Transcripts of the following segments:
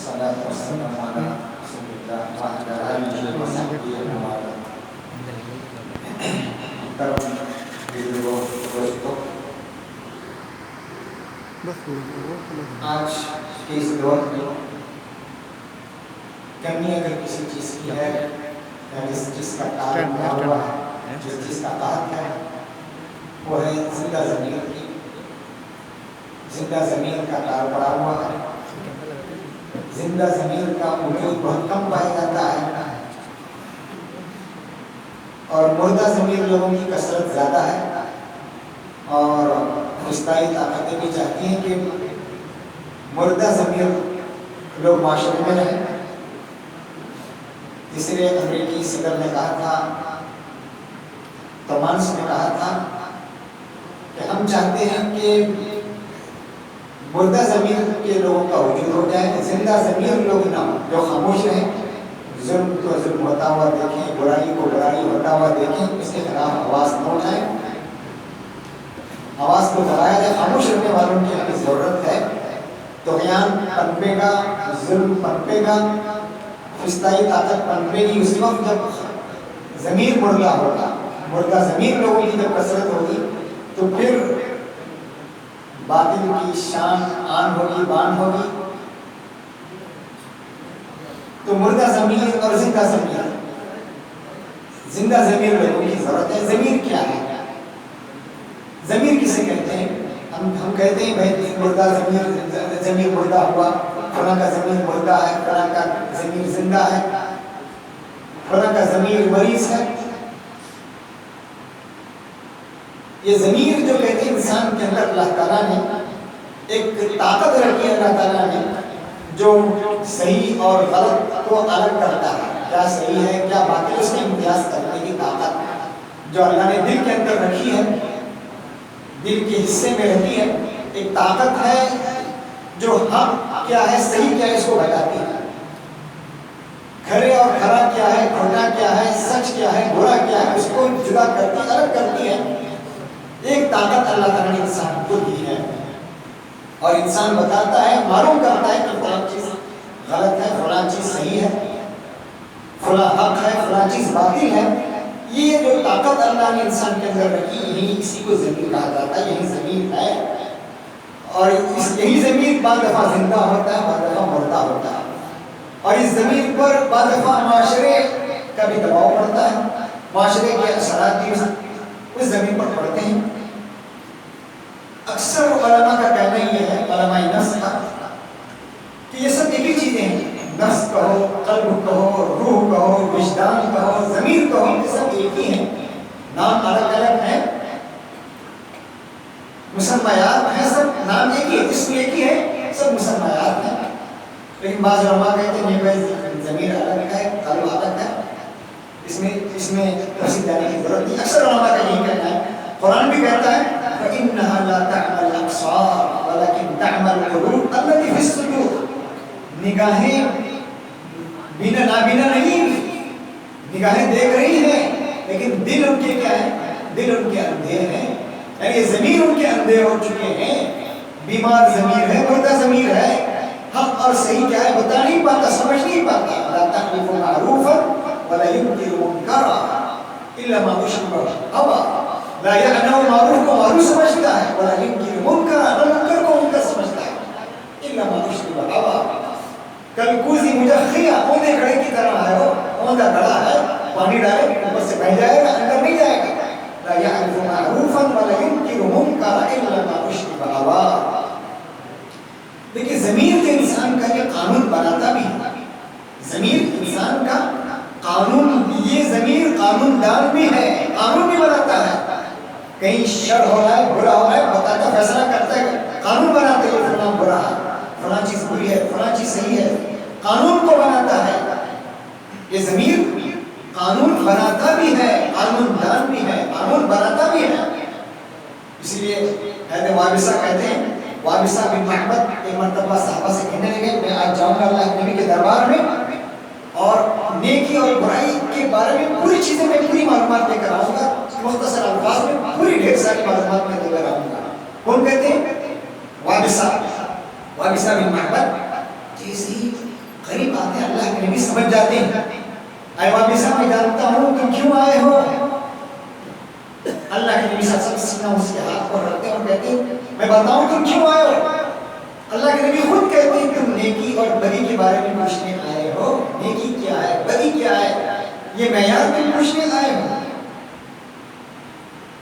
والصلاة والسلام على رسول الله وعلى آله وصحبه وسلم. آج کے اس دور میں کمی اگر کسی چیز کی ہے یا جس چیز کا تعلق ہوا ہے، جس چیز کا تعلق ہے، وہ ہے زندہ ضمیر کی. زندہ ضمیر کا تعلق بڑا ہوا ہے. زندہ ضمیر کا وجود بہت کم پایا جاتا ہے اور مردہ ضمیر لوگوں کی کثرت زیادہ ہے. اور فسطائی طاقتیں بھی چاہتی ہیں کہ مردہ ضمیر لوگ معاشرے میں رہیں. اس لیے امریکی صدر نے کہا تھا، تومانس نے کہا تھا کہ ہم چاہتے ہیں کہ مردہ ضمیر کے لوگوں کا وجود ہو جائے، زندہ ضمیر لوگ نہ ہوں جو خاموش رہیں، ظلم کو ظلم ہوتا ہوا دیکھیں، برائی کو برائی ہوتا ہوا دیکھیں، اس کے خلاف آواز نہ اٹھائیں، آواز کو دبایا جائے. خاموش رہنے والوں کی ہمیں ضرورت ہے. طغیان پنپے گا، ظلم پنپے گا، فسطائی طاقت پنپے گی اس وقت جب ضمیر مردہ ہوگا. مردہ ضمیر لوگوں کی جب کثرت ہوگی تو پھر باطل کی شان آن ہوگی، بان ہوگی. تو مردہ ضمیر اور زندہ ضمیر، زندہ ضمیر لوگوں کی ضرورت ہے. ضمیر کیا ہے؟ ضمیر کسے کہتے ہیں؟ ہم کہتے ہیں بھائی مردہ ضمیر مردہ ہوا، فلاں کا ضمیر مردہ ہے، فلاں کا ضمیر زندہ ہے، فلاں کا ضمیر مریض ہے. یہ ضمیر جو کہتے ہیں انسان کے اندر اللہ تعالیٰ نے ایک طاقت رکھی ہے. اللہ تعالیٰ نے جو صحیح اور غلط کو الگ کرتا ہے، کیا صحیح ہے کیا باطل، اس میں امتیاز کرنے کی طاقت جو اللہ نے دل کے اندر رکھی ہے، دل کے حصے میں رہتی ہے. ایک طاقت ہے جو حق کیا ہے، صحیح کیا ہے، اس کو بتاتی ہے. کھرے اور کھرا کیا ہے، کھوٹا کیا ہے، سچ کیا ہے، برا کیا ہے، اس کو جدا کرتی، الگ کرتی ہے. ایک طاقت اللہ تعالیٰ نے انسان کو دی ہے اور انسان بتاتا ہے، معلوم کرتا ہے کہ فلاں چیز غلط ہے، فلاں چیز صحیح ہے، فلاں حق ہے، فلاں چیز باطل ہے. یہ جو طاقت اللہ نے انسان کے اندر رکھی، یہی اسی کو ضمیر کہا جاتا ہے. یہی ضمیر ہے اور یہی ضمیر بعض دفعہ زندہ ہوتا ہے، بعض دفعہ مردہ ہوتا ہے. اور اس ضمیر پر بعض دفعہ معاشرے کا بھی دباؤ پڑتا ہے، معاشرے کے اثرات بھی اس زمین پر پڑتے ہیں. اکثر علماء کا کہنا یہ ہے، علماء نفس کا، کہ یہ سب ایک ہی چیزیں ہیں. نفس کہو، قلب کہو، روح کہو، وجدان کہو، ضمیر کہو، یہ سب ایک ہی ہیں. نام الگ الگ ہیں، مسمیات ہیں، سب نام ایک ہی ہے، اسم ایک ہی ہے، سب مسمیات ہیں. لیکن بعض علماء کہتے ہیں بھائی ضمیر الگ ہے، قلب الگ ہے، اس میں تفصیل جانے کی ضرورت نہیں. اکثر علماء کا یہی کہنا ہے. قرآن بھی کہتا ہے فَإِنَّهَا لَا تَعْمَى الْأَبْصَارُ وَلَكِنْ تَعْمَى الْقُلُوبُ الَّتِي فِي الصُّدُورِ. نگاہیں نابینا نہیں، نگاہیں دیکھ رہی ہیں لیکن دل ان کے کیا ہے؟ دل ان کے اندھے ہیں. یعنی ضمیر ان کے اندھے ہو چکے ہیں. بیمار ضمیر ہے، مردہ ضمیر ہے. حق اور صحیح کیا ہے بتا نہیں پاتا، سمجھ نہیں پاتا. لَا تَعْرِفُ مَعْرُوفًا وَلَا يُنكِرُ مُنكَرًا إِلَّا مَا أُشْرِبَ هَوًى. لا يعلم معروف کو معروف سمجھتا ہے، ولا ينكر منکر منکر کو منکر سمجھتا ہے. الا ما اشرب هوى. کلکوزی مجخیہ اوندے گھڑے کی طرح ہے، وہ اوندا گھڑا ہے، پانی ڈالے اوپر سے بہ جائے گا، اندر نہیں جائے گا. لا يعرف معروفا ولا ينكر منکر الا ما اشرب هوى. دیکھیے ضمیر کے انسان کا یہ قانون بناتا بھی ہے. ضمیر انسان کا قانون، یہ ضمیر قانون دان بھی ہے، قانون بھی بناتا ہے. کہیں شر ہو رہا ہے، برا ہو رہا ہے، بتاتا، فیصلہ کرتا ہے، قانون بناتا ہے. فلاں برا ہے، فلاں چیز بری ہے، فلاں چیز صحیح ہے، قانون کو بناتا ہے. یہ ضمیر قانون بناتا بھی ہے، قانون دان بھی ہے، قانون بناتا بھی ہے. اس لیے حضرت وابصہ کہتے ہیں، وابصہ بن محمد ایک مرتبہ صحابہ سے کہنے لگے میں آج جاؤں گا اللہ نبی کے دربار میں اور نیکی اور برائی کے بارے میں پوری چیزیں میں پوری معلومات لے کر آؤں گا، مختصر الفاظ میں پوری ڈھیر ساری معلومات میں لے کر آؤں گا. کون کہتے ہیں؟ وابصہ بن محمد. جیسے ہی غریب آتے ہیں، اللہ کے نبی سمجھ جاتے ہیں، اے وابی صاحب میں جانتا ہوں تم کیوں آئے ہو. اللہ کے نبی صلی اللہ علیہ وسلم اس کے ہاتھ پر رکھتے ہیں اور کہتے ہیں میں بتاؤں تم کیوں آئے ہو. اللہ کے نبی خود کہتے ہیں تم نیکی اور بدی کے بارے میں پوچھنے آئے ہو. نیکی کیا ہے، بدی کیا ہے، یہ معیار میں پوچھنے آئے ہو.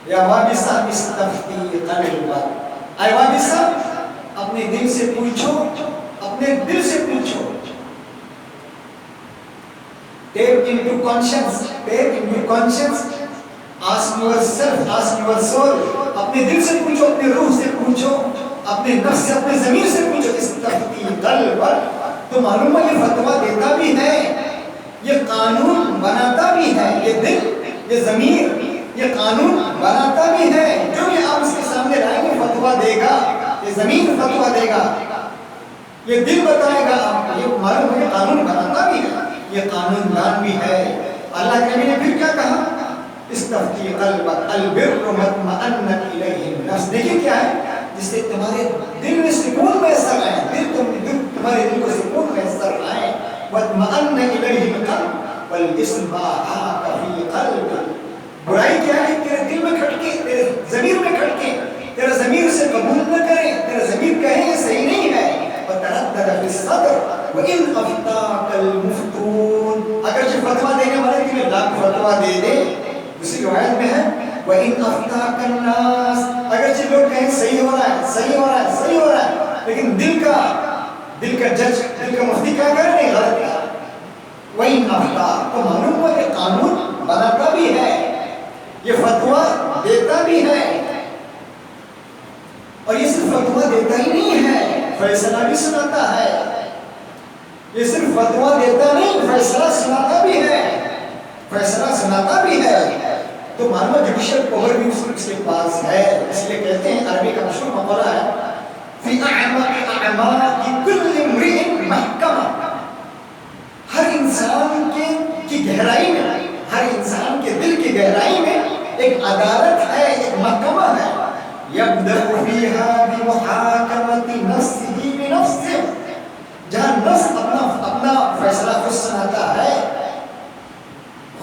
یا وابی صاحب استفتی قلبا، اے وابی صاحب اپنے دل سے پوچھو، اپنے دل سے پوچھو. Tap into conscience, tap into conscience. Ask yourself, ask your soul. اپنے دل سے پوچھو، اپنے روح سے پوچھو، اپنے نفس سے، اپنے ضمیر سے پوچھو. استفتی قلبا، تو معلوم ہے یہ فتویٰ دیتا بھی ہے، یہ قانون بناتا بھی ہے. یہ دل، یہ ضمیر، یہ قانون بناتا بھی ہے. جو یہ آپ اس کے سامنے لائیں گے فتویٰ دے گا، یہ ضمیر فتویٰ دے گا، یہ دل بتائے گا آپ کو. یہ معلوم ہے قانون بناتا بھی ہے، یہ قانون دان بھی ہے. اللہ کے نبی نے پھر کیا کہا؟ استفتی قلبک البر مطمئنۃ الیہ النفس. دیکھیے کیا ہے جس سے تمہارے دل میں سکون میسر آئے، تمہارے دل کو سکون میسر آئے. واطمأن الیہ القلب والاثم حاک فی قلبک. برائی کیا ہے؟ تیرے دل میں کھٹکے، تیرے ضمیر میں کھٹکے، تیرا ضمیر سے قبول نہ کرے، تیرا ضمیر کہے یہ صحیح نہیں ہے. وتردد فی الصدر وَإِنْ أَفْتَاكَ الْمُفْتُونَ. اگرچہ فتویٰ دینے والے تمہیں لاکھ فتویٰ دے دے. دوسری روایت میں ہے وَإِنْ أَفْتَاكَ النَّاسِ، اگرچہ لوگ کہیں صحیح ہو رہا ہے، صحیح ہو رہا ہے، صحیح ہو رہا ہے، لیکن دل کا جج، دل کا مفتی کیا کرے؟ نہیں، غلط کیا. وَإِنْ أَفْتَاكَ، تو معلوم ہوا کہ قانون بناتا بھی ہے، یہ فتویٰ دیتا بھی ہے. اور یہ صرف فتویٰ دیتا ہی نہیں ہے، فیصلہ بھی سناتا ہے. یہ صرف فتویٰ دیتا نہیں، فیصلہ سناتا بھی ہے، فیصلہ سناتا بھی ہے. تو معلومہ جوڈیشل پاور بھی اس کے پاس ہے. اس لیے کہتے ہیں، عربی کا مشہور مقولہ ہے فی اعماق اعماق کل امرئ محکمہ. ہر انسان کی گہرائی میں، ہر انسان کے دل کی گہرائی میں ایک عدالت ہے، ایک محکمہ ہے. یبدأ فیہا بمحاکمۃ نفسہ بنفسہ، جہاں نفس اپنا فیصلہ خود سناتا ہے،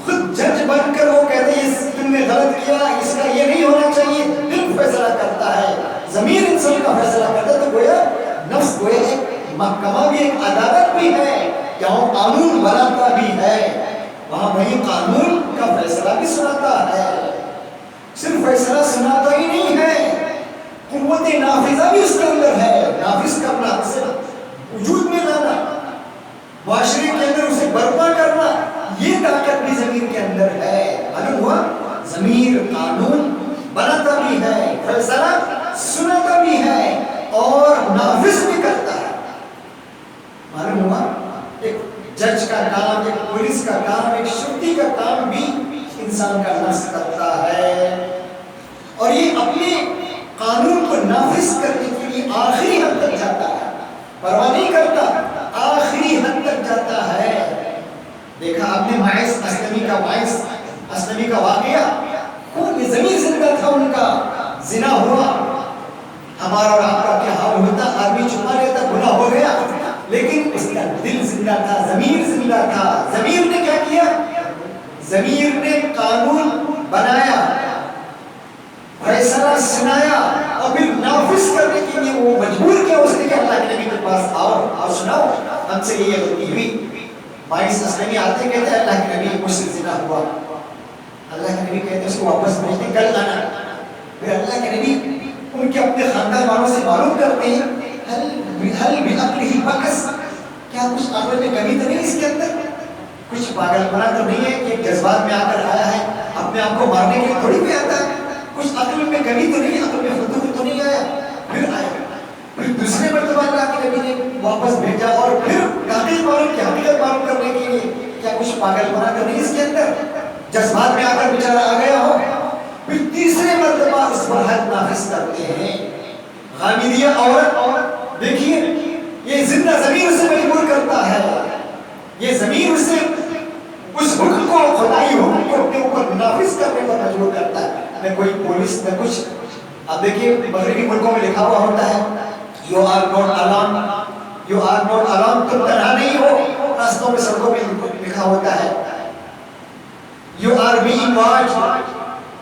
خود جج بن کر وہ کہتے ہیں اس تم نے غلط کیا، اس کا یہ نہیں ہونا چاہیے. دل فیصلہ کرتا ہے، ضمیر انسان کا فیصلہ کرتا ہے. تو گویا نفس گویا ایک محکمہ بھی، ایک عدالت بھی ہے، جہاں قانون بناتا بھی ہے، وہاں وہی قانون کا فیصلہ بھی سناتا ہے. صرف فیصلہ سناتا ہی نہیں ہے، قوت نافذہ بھی اس کے اندر ہے. نافذ کرنا، اسے وجود میں لانا، معاشرے کے اندر اسے برپا کرنا، یہ طاقت بھی ضمیر کے اندر ہے. معلوم ہوا ضمیر قانون بناتا بھی ہے، فیصلہ سناتا بھی ہے اور نافذ بھی کرتا ہے. معلوم ہوا ایک جج کا کام، ایک پولیس کا کام، ایک شرطی کا کام بھی انسان کا نفس کرتا ہے. اور یہ اپنے قانون کو نافذ کرنے کے لیے آخری حد تک جاتا ہے، پرواہ نہیں کرتا، آخری حد تک جاتا ہے. دیکھا آپ نے ماعز اسلمی کا واقعہ، کون ضمیر زندہ تھا، ان کا زنا ہوا. ہمارا اور آپ کا کیا حال ہوتا؟ آدمی چھپا لیتا، گناہ ہو گیا، لیکن اس کا دل زندہ تھا، ضمیر زندہ تھا. ضمیر نے کیا کیا؟ ضمیر نے قانون بنایا، فیصلہ سنایا اور پھر نافذ کرنے کے لیے وہ مجبور کیا. اس نے کہا اللہ کے نبی کے پاس آؤ سناؤ ہم سے یہ غلطی ہوئی. ماعز اسلمی آتے کہتے ہیں اللہ کے نبی مجھ سے زنا ہوا. اللہ کے نبی کہتے ہیں اس کو واپس بھیجتے، کل آنا. پھر اللہ کے نبی ان کے اپنے خاندان والوں سے معلوم کرتے ہیں حل بعقلہ بکس، کیا کچھ عقل میں کمی تو نہیں اس کے اندر؟ کچھ پاگل پنا تو نہیں ہے کہ جذبات میں آ کر آیا ہے، اپنے آپ کو مارنے کے لیے تھوڑی بھی آتا ہے. کچھ عقل میں کمی تو نہیں، عقل میں فضول تو نہیں آیا. پھر آیا، پھر دوسرے مرتبہ اللہ کے نبی نے واپس بھیجا اور پھر حقیقت معلوم کرنے کے لیے کیا کچھ پاگل پنا تو نہیں اس کے اندر، جذبات میں آ کر بیچارہ آ گیا ہو. پھر تیسرے مرتبہ اس پر حد نافذ کرتے ہیں. غامدیہ عورت دیکھیے، یہ زندہ ضمیر سے مجبور کرتا ہے، یہ ضمیر سے اس حکم کو، خدائی حکم کو اپنے اوپر نافذ کرنے پر مجبور کرتا ہے. نہ کوئی پولیس نہ کچھ. اب دیکھیے مغربی ملکوں میں لکھا ہوا ہوتا ہے you are not alone, you are not alone, تم تنہا نہیں ہو. being watched.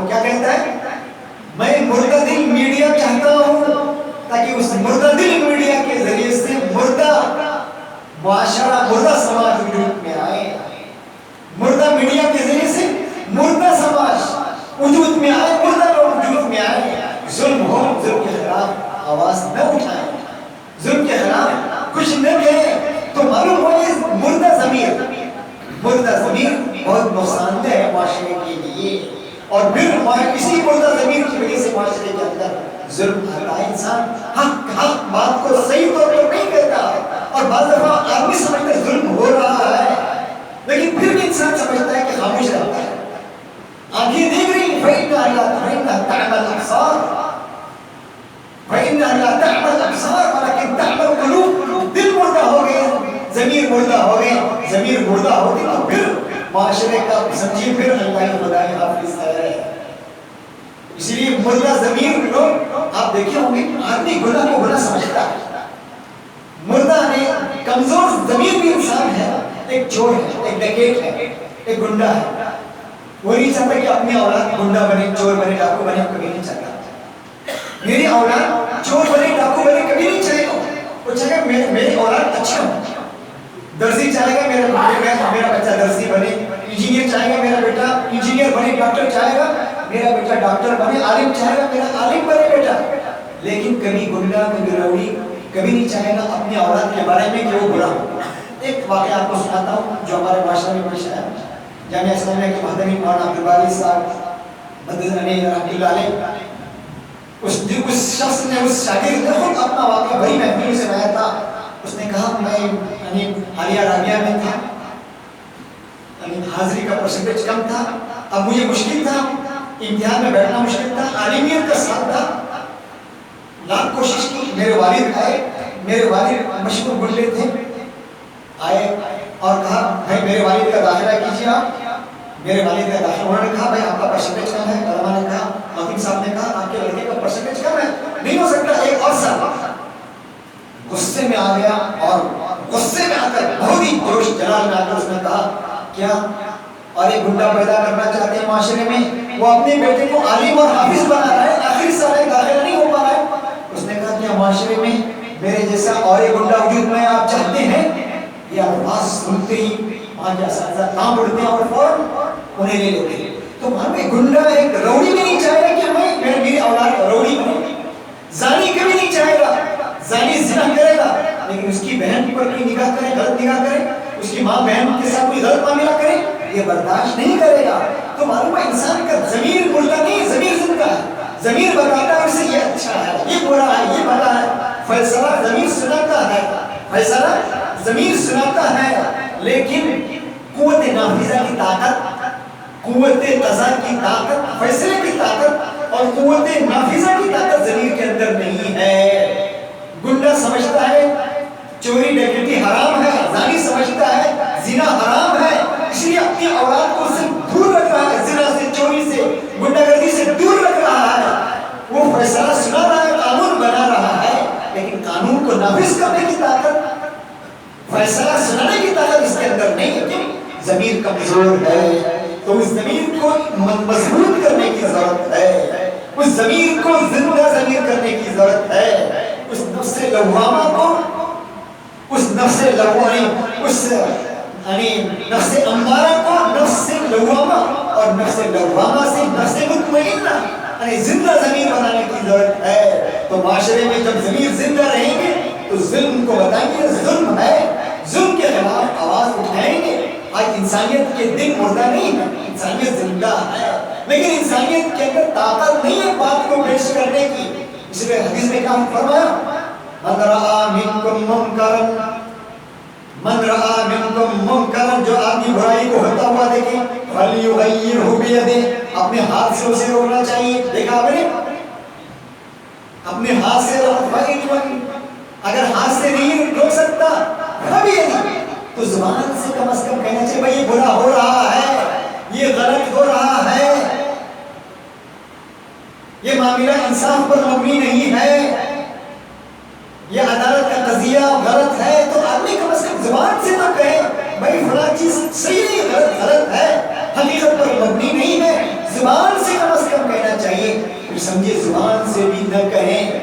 وہ کیا کہتا ہے؟ میں مردہ دل میڈیا چاہتا ہوں تاکہ اس مردہ دل میڈیا کے ذریعے سے مردہ معاشرہ، مردہ سماج وجود میں آئے، مردہ میڈیا کے ذریعے سے مردہ سماج وجود میں آئے، مردہ لوگ وجود میں آئے، ظلم ہو، ظلم کے خلاف آواز نہ اٹھائیں، ظلم کے خلاف کچھ نہ کہیں، تو معلوم ہو یہ مردہ ضمیر بہت نقصان دہ ہے معاشرے کے لیے، اور پھر اسی مردہ ضمیر کی وجہ سے معاشرے کے اندر ظلم آتا ہے، انسان حق بات کو صحیح طور پر نہیں کہتا، اور بعض دفعہ آدمی سمجھتا ہے ظلم ہو رہا ہے، لیکن پھر بھی انسان سمجھتا ہے کہ خاموش رہتا ہے، آنکھیں دیکھ رہی، فَإِنَّهَا تَعْمَى الْأَبْصَارَ فَإِنَّهَا تَعْمَى الْأَبْصَارَ وَلَكِنْ تَعْمَى الْقُلُوبُ، دل مردہ ہو گئے، ضمیر مردہ ہو گئے، ضمیر مردہ ہوگی تو پھر معاشرے کا سمجھیے پھر اللہ خدای حافظ ہے۔ اس لیے مردہ ضمیر لوگ آپ دیکھے ہوں گے، آدمی گناہ کو گناہ سمجھتا ہے، مردہ نے کمزور ضمیر بھی انسان ہے، ایک چور ہے، ایک ڈکیت ہے، ایک گنڈا ہے، وہ نہیں چاہتا کہ اپنی اولاد گنڈا بنے، چور بنے، ڈاکو بنے، کبھی نہیں چاہتا۔ میری اولاد چور بنے، ڈاکو بنے، کبھی نہیں چاہے گا، وہ چاہے گا میری اولاد اچھا ہو، درزی چاہے گا میرا بچہ درزی بنے، انجینئر چاہے گا میرا بیٹا انجینئر بنے، ڈاکٹر چاہے گا میرا بیٹا ڈاکٹر بنے، عالم چاہے گا میرا عالم بنے بیٹا، لیکن کبھی گنڈا، کبھی روڑی کبھی نہیں چاہے گا اپنی اولاد کے بارے میں کہ وہ برا ہو۔ ایک واقعہ آپ کو سناتا ہوں جو ہمارے معاشرے میں پیش آیا، جامعہ اسلامیہ کے مہدوی مولانا عبدالباری صاحب مدنی رحمۃ اللہ علیہ، اس شخص نے، اس شاگرد نے خود اپنا واقعہ بڑی محفل سے سنایا تھا۔ اس نے کہا میں حالیہ رابعہ میں تھا، حاضری کا پرسنٹیج کم تھا، اب مجھے مشکل تھا، امتحان میں بیٹھنا مشکل تھا، عالمیت کا ساتھ تھا، لاکھ کوشش کی، میرے والد آئے، میرے والد مشہور گنڈے تھے، آئے اور کہا بھائی میرے والد کا داخلہ کیجیے آپ، میرے والد کا داخلہ، انہوں نے کہا بھائی آپ کا پرسنٹیج کم ہے، علماء نے کہا، حکیم صاحب نے کہا آپ کے لڑکے کا پرسنٹیج کم ہے، نہیں ہو سکتا ایک اور سال۔ غصے میں آ گیا اور غصے میں آ کر بہت ہی جوش جلال میں آ کر اس نے کہا کیا اور ایک گنڈا پیدا کرنا چاہتے ہیں معاشرے میں، وہ اپنے بیٹے کو عالم اور حافظ بنا رہا ہے، آخری سال ہے داخلہ نہیں ہو پا رہا ہے۔ اس نے کہا کیا معاشرے میں میرے جیسا اور ایک گنڈا وجود میں آپ چاہتے ہیں؟ یہ الفاظ سنتے ہی وہاں کے اساتذہ کام اڑتے ہیں اور فوراً انہیں لے لیتے ہیں۔ تو وہاں پہ گنڈا ایک روڑی بھی نہیں چاہے گا کہ میری اولاد روڑی بنے، زانی کبھی نہیں چاہے گا، زانی زنا کرے گا، لیکن اس کی بہن پر کوئی نگاہ کرے، غلط نگاہ کرے، اس کی ماں بہن کے ساتھ کوئی غلط معاملہ کرے، یہ برداشت نہیں کرے گا۔ تو معلوم ہے انسان کا ضمیر مردہ نہیں، ضمیر زندہ ہے، ضمیر بتاتا ہے اسے یہ اچھا ہے، یہ برا ہے، یہ بھلا ہے، فیصلہ ضمیر سناتا ہے، فیصلہ ضمیر سناتا ہے، لیکن قوت نافذہ کی طاقت، قوت قضا کی طاقت، فیصلے کی طاقت اور قوت نافذہ کی طاقت ضمیر کے اندر نہیں ہے۔ گنڈا سمجھتا ہے چوری ڈکیتی حرام ہے، زانی سمجھتا ہے زنا حرام ہے، اس لیے اپنی اولاد کو سے دور رکھ رہا ہے، زنا سے، چوری سے، گنڈا گردی سے دور رکھ رہا ہے، وہ فیصلہ سنا رہا ہے، قانون بنا رہا ہے، لیکن قانون کو نافذ کرنے کی طاقت، فیصلہ سنانے کی طاقت اس کے اندر نہیں ہے، کیوں؟ ضمیر کمزور ہے۔ تو اس ضمیر کو مضبوط کرنے کی ضرورت ہے، اس ضمیر کو زندہ ضمیر کرنے کی ضرورت ہے، اس نفس لوامہ کو، اس نفس لوامہ، اس نفس امارہ کو نفس لوامہ اور نفس لوامہ سے نفس مطمئنہ زندہ ضمیر بنانے کی ضرورت ہے۔ تو معاشرے میں جب ضمیر زندہ رہیں گے تو ظلم کو بتائیں گے ظلم ہے، ظلم کے خلاف آواز اٹھائیں گے۔ آج انسانیت کے دن مردہ نہیں ہے، انسانیت زندہ ہے، لیکن انسانیت کے اندر طاقت نہیں ہے بات کو پیش کرنے کی۔ اس لیے حدیث میں کیا فرمایا، من رآ منکم منکرا، من رآ منکم منکرا، جو آدمی برائی کو ہوتا ہوا دیکھے، فلیغیرہ بیدہ، اپنے ہاتھ سے اسے روکنا چاہیے۔ دیکھا آپ نے، اپنے ہاتھ سے اگر ہاتھ سے نہیں روک سکتا تو زبان سے کم از کم کہنا چاہیے بھائی یہ برا ہو رہا ہے، یہ غلط ہو رہا ہے، یہ معاملہ انصاف پر مبنی نہیں ہے، یہ عدالت کا قضیہ غلط ہے، تو آدمی کم از کم زبان سے تو کہے بھائی فلاں چیز صحیح نہیں، غلط ہے، حقیقت پر مبنی نہیں ہے، زبان سے کم از کم سمجھے زبان سے بھی نہ کہیں،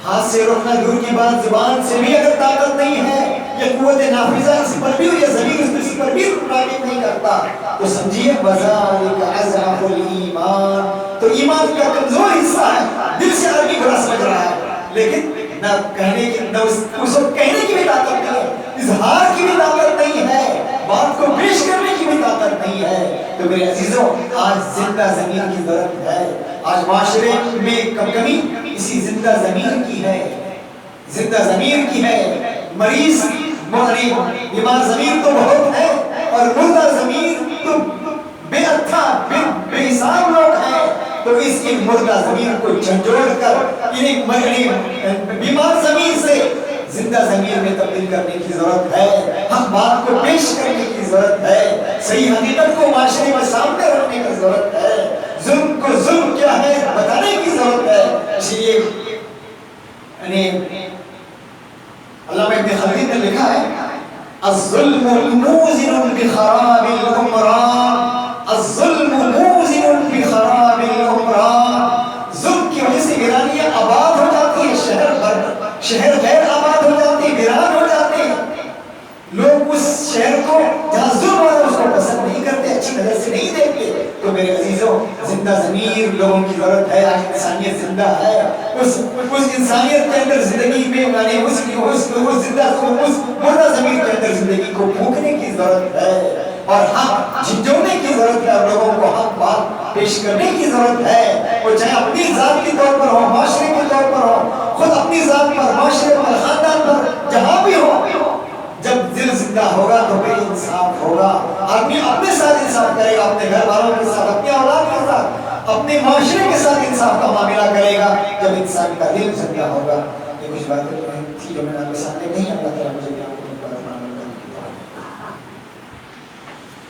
ہاتھ سے روکنا دور کی بات، زبان سے بھی اگر طاقت نہیں ہے، یہ قوت نافذہ اس پر بھی یہ ضمیر اس پر بھی راغب نہیں کرتا، تو سمجھیے وَذَلِكَ أَضْعَفُ الْإِيمَانِ، تو ایمان کا کمزور حصہ ہے، دل سے عربی برا سمجھ رہا ہے، لیکن نہ کہنے کی، نہ اس کو کہنے کی بھی طاقت نہیں ہے، اظہار کی بھی طاقت نہیں ہے، بات کو پیش کرنے کی بھی طاقت نہیں ہے۔ تو میرے عزیزوں، آج زندہ ضمیر کی ضرورت ہے، آج معاشرے میں کمی اسی زندہ ضمیر کی ہے، زندہ ضمیر کی ہے۔ مریض بیمار ضمیر تو بہت ہے، اور مردہ ضمیر تو بے اتھا بے حساب لوگ ہیں، تو اس کی مردہ ضمیر کو جھنجھوڑ کر بیمار ضمیر سے زندہ ضمیر میں تبدیل کرنے کی ضرورت ہے، ہم بات کو پیش کرنے کی ضرورت ہے، صحیح حقیقت کو معاشرے میں سامنے رکھنے کی ضرورت ہے، ظلم کو ظلم کیا ہے بتانے کی ضرورت ہے۔ اس لیے علامہ ابن خلدون نے لکھا ہے الظلم موزن بخراب العمران، الظلم موزن بخراب العمران، ظلم کی وجہ سے ویرانیاں آباد ہو جاتی ہیں، شہر غیر آباد ہو جاتے ہیں، ویران ہو جاتے ہیں، لوگ اس شہر کو جہاں ظلم ہو رہا ہے اس کو پسند نہیں کرتے، اچھی نظر سے نہیں دیکھتے۔ تو میرے عزیزوں، زندہ ضمیر لوگوں کی ضرورت ہے، آج انسانیت زندہ ہے، اس انسانیت کے اندر زندگی میں یعنی اس مردہ ضمیر کے اندر زندگی کو پھونکنے کی ضرورت ہے، اور حق جھنجھوڑنے کی ضرورت ہے، اور لوگوں کو حق بات پیش کرنے کی ضرورت ہے، وہ چاہے اپنی ذات کے طور پر ہو، معاشرے کے طور پر ہو، خود اپنی ذات پر، معاشرے پر، خاندان پر، جہاں بھی ہو، جب دل زندہ ہوگا تو بے انصاف ہوگا، آدمی اپنے ساتھ انصاف کرے گا، اپنے گھر والوں کے ساتھ، اپنے اولاد کے ساتھ، اپنے معاشرے کے ساتھ انصاف کا معاملہ کرے گا، جب انسان کا دل زندہ ہوگا۔ یہ کچھ باتیں تھی جو میں نے آپ کے سامنے کہی، اللہ تعالیٰ مجھے